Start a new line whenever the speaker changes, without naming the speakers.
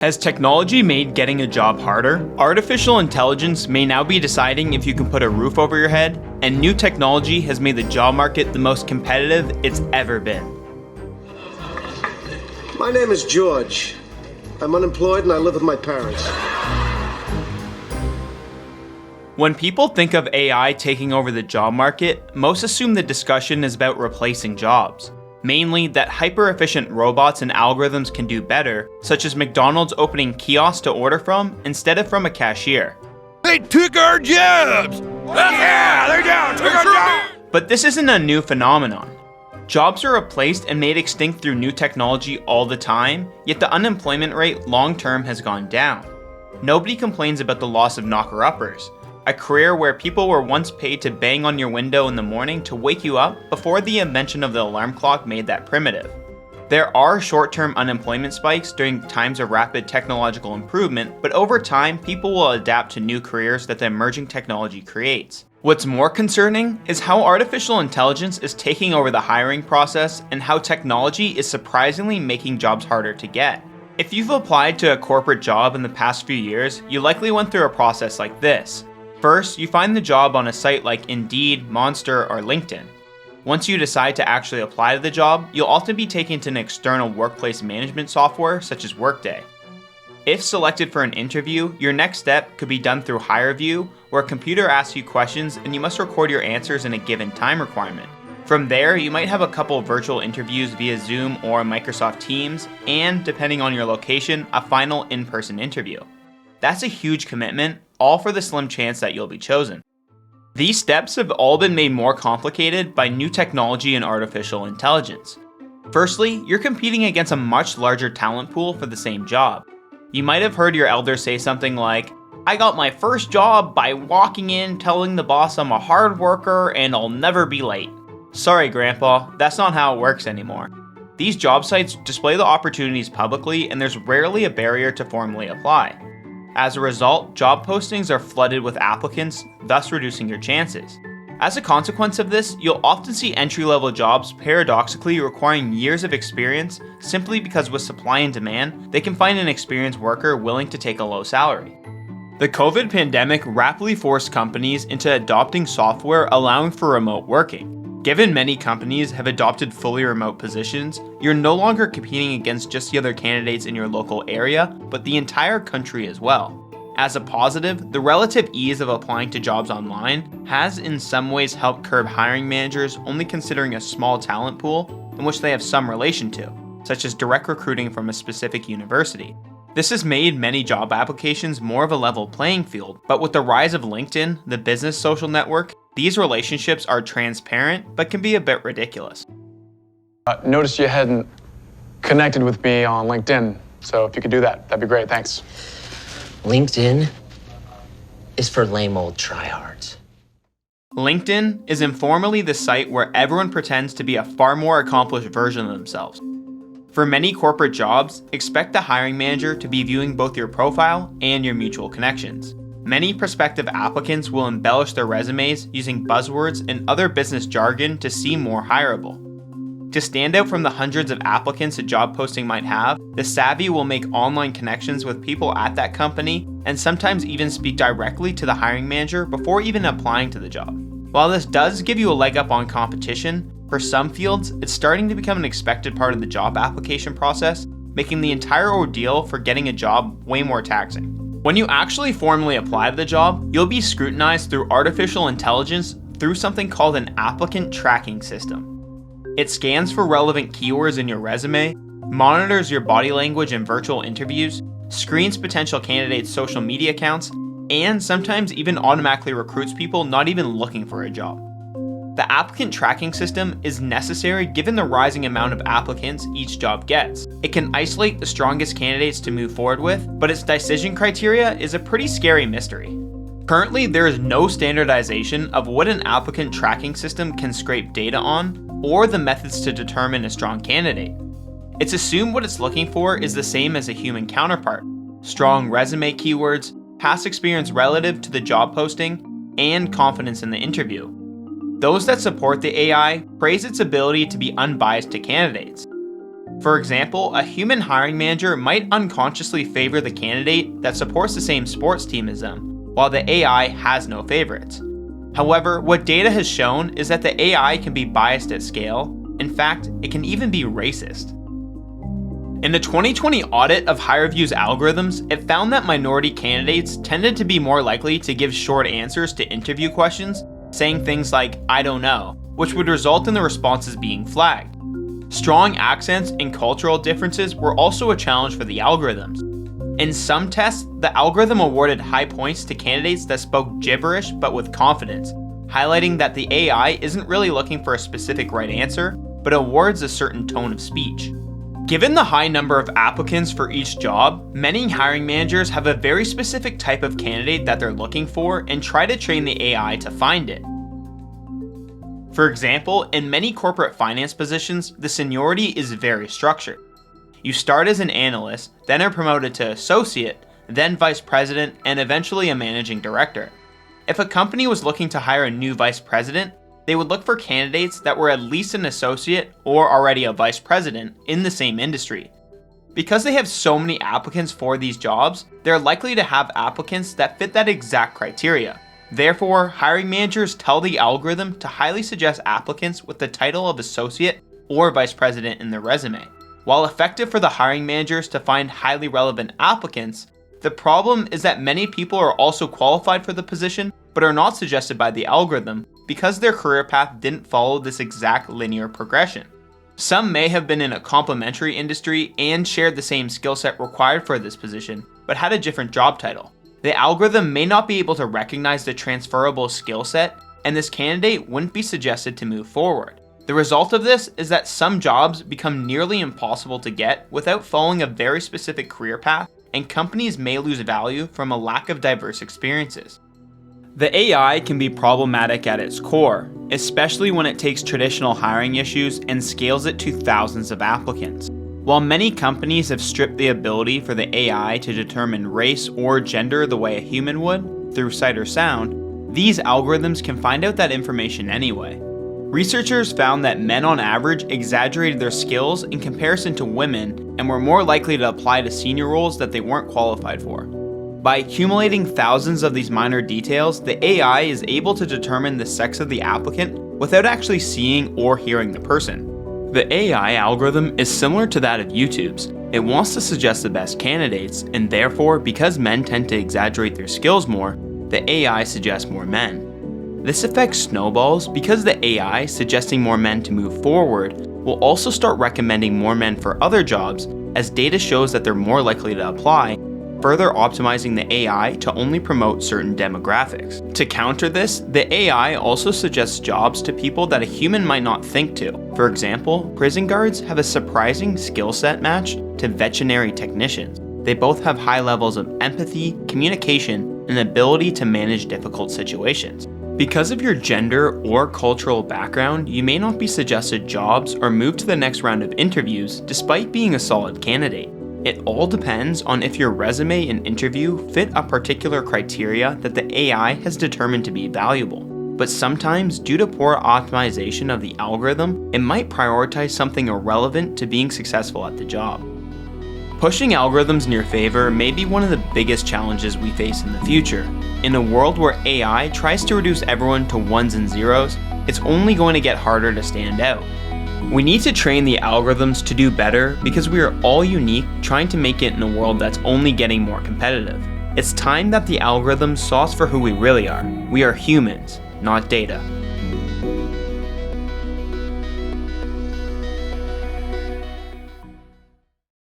Has technology made getting a job harder? Artificial intelligence may now be deciding if you can put a roof over your head, and new technology has made the job market the most competitive it's ever been.
My name is George. I'm unemployed and I live with my parents.
When people think of AI taking over the job market, most assume the discussion is about replacing jobs. Mainly that hyper-efficient robots and algorithms can do better, such as McDonald's opening kiosks to order from instead of from a cashier.
They took our jobs! Yeah, they took our jobs!
But this isn't a new phenomenon. Jobs are replaced and made extinct through new technology all the time, yet the unemployment rate long-term has gone down. Nobody complains about the loss of knocker-uppers, a career where people were once paid to bang on your window in the morning to wake you up before the invention of the alarm clock made that primitive. There are short-term unemployment spikes during times of rapid technological improvement, but over time, people will adapt to new careers that the emerging technology creates. What's more concerning is how artificial intelligence is taking over the hiring process and how technology is surprisingly making jobs harder to get. If you've applied to a corporate job in the past few years, you likely went through a process like this. First, you find the job on a site like Indeed, Monster, or LinkedIn. Once you decide to actually apply to the job, you'll often be taken to an external workplace management software such as Workday. If selected for an interview, your next step could be done through HireVue, where a computer asks you questions and you must record your answers in a given time requirement. From there, you might have a couple of virtual interviews via Zoom or Microsoft Teams, and, depending on your location, a final in-person interview. That's a huge commitment, all for the slim chance that you'll be chosen. These steps have all been made more complicated by new technology and artificial intelligence. Firstly, you're competing against a much larger talent pool for the same job. You might have heard your elders say something like, "I got my first job by walking in telling the boss I'm a hard worker and I'll never be late." Sorry, Grandpa, that's not how it works anymore. These job sites display the opportunities publicly and there's rarely a barrier to formally apply. As a result, job postings are flooded with applicants, thus reducing your chances. As a consequence of this, you'll often see entry-level jobs paradoxically requiring years of experience simply because with supply and demand, they can find an experienced worker willing to take a low salary. The COVID pandemic rapidly forced companies into adopting software allowing for remote working. Given many companies have adopted fully remote positions, you're no longer competing against just the other candidates in your local area, but the entire country as well. As a positive, the relative ease of applying to jobs online has in some ways helped curb hiring managers only considering a small talent pool in which they have some relation to, such as direct recruiting from a specific university. This has made many job applications more of a level playing field, but with the rise of LinkedIn, the business social network, these relationships are transparent but can be a bit ridiculous.
Noticed you hadn't connected with me on LinkedIn, so if you could do that, that'd be great, thanks.
LinkedIn is for lame old tryhards.
LinkedIn is informally the site where everyone pretends to be a far more accomplished version of themselves. For many corporate jobs, expect the hiring manager to be viewing both your profile and your mutual connections. Many prospective applicants will embellish their resumes using buzzwords and other business jargon to seem more hireable. To stand out from the hundreds of applicants a job posting might have, the savvy will make online connections with people at that company and sometimes even speak directly to the hiring manager before even applying to the job. While this does give you a leg up on competition, for some fields, it's starting to become an expected part of the job application process, making the entire ordeal for getting a job way more taxing. When you actually formally apply to the job, you'll be scrutinized through artificial intelligence through something called an applicant tracking system. It scans for relevant keywords in your resume, monitors your body language in virtual interviews, screens potential candidates' social media accounts, and sometimes even automatically recruits people not even looking for a job. The applicant tracking system is necessary given the rising amount of applicants each job gets. It can isolate the strongest candidates to move forward with, but its decision criteria is a pretty scary mystery. Currently, there is no standardization of what an applicant tracking system can scrape data on, or the methods to determine a strong candidate. It's assumed what it's looking for is the same as a human counterpart: strong resume keywords, past experience relative to the job posting, and confidence in the interview. Those that support the AI praise its ability to be unbiased to candidates. For example, a human hiring manager might unconsciously favor the candidate that supports the same sports team as them, while the AI has no favorites. However, what data has shown is that the AI can be biased at scale. In fact, it can even be racist. In the 2020 audit of HireVue's algorithms, it found that minority candidates tended to be more likely to give short answers to interview questions, saying things like, "I don't know," which would result in the responses being flagged. Strong accents and cultural differences were also a challenge for the algorithms. In some tests, the algorithm awarded high points to candidates that spoke gibberish but with confidence, highlighting that the AI isn't really looking for a specific right answer, but awards a certain tone of speech. Given the high number of applicants for each job, many hiring managers have a very specific type of candidate that they're looking for and try to train the AI to find it. For example, in many corporate finance positions, the seniority is very structured. You start as an analyst, then are promoted to associate, then vice president, and eventually a managing director. If a company was looking to hire a new vice president, they would look for candidates that were at least an associate or already a vice president in the same industry. Because they have so many applicants for these jobs, they're likely to have applicants that fit that exact criteria. Therefore, hiring managers tell the algorithm to highly suggest applicants with the title of associate or vice president in their resume. While effective for the hiring managers to find highly relevant applicants, the problem is that many people are also qualified for the position but are not suggested by the algorithm because their career path didn't follow this exact linear progression. Some may have been in a complementary industry and shared the same skill set required for this position, but had a different job title. The algorithm may not be able to recognize the transferable skill set, and this candidate wouldn't be suggested to move forward. The result of this is that some jobs become nearly impossible to get without following a very specific career path, and companies may lose value from a lack of diverse experiences. The AI can be problematic at its core, especially when it takes traditional hiring issues and scales it to thousands of applicants. While many companies have stripped the ability for the AI to determine race or gender the way a human would, through sight or sound, these algorithms can find out that information anyway. Researchers found that men on average exaggerated their skills in comparison to women and were more likely to apply to senior roles that they weren't qualified for. By accumulating thousands of these minor details, the AI is able to determine the sex of the applicant without actually seeing or hearing the person. The AI algorithm is similar to that of YouTube's. It wants to suggest the best candidates, and therefore, because men tend to exaggerate their skills more, the AI suggests more men. This effect snowballs because the AI suggesting more men to move forward will also start recommending more men for other jobs as data shows that they're more likely to apply, further optimizing the AI to only promote certain demographics. To counter this, the AI also suggests jobs to people that a human might not think to. For example, prison guards have a surprising skill set match to veterinary technicians. They both have high levels of empathy, communication, and ability to manage difficult situations. Because of your gender or cultural background, you may not be suggested jobs or move to the next round of interviews despite being a solid candidate. It all depends on if your resume and interview fit a particular criteria that the AI has determined to be valuable. But sometimes, due to poor optimization of the algorithm, it might prioritize something irrelevant to being successful at the job. Pushing algorithms in your favor may be one of the biggest challenges we face in the future. In a world where AI tries to reduce everyone to ones and zeros, it's only going to get harder to stand out. We need to train the algorithms to do better because we are all unique, trying to make it in a world that's only getting more competitive. It's time that the algorithms saw us for who we really are. We are humans, not data.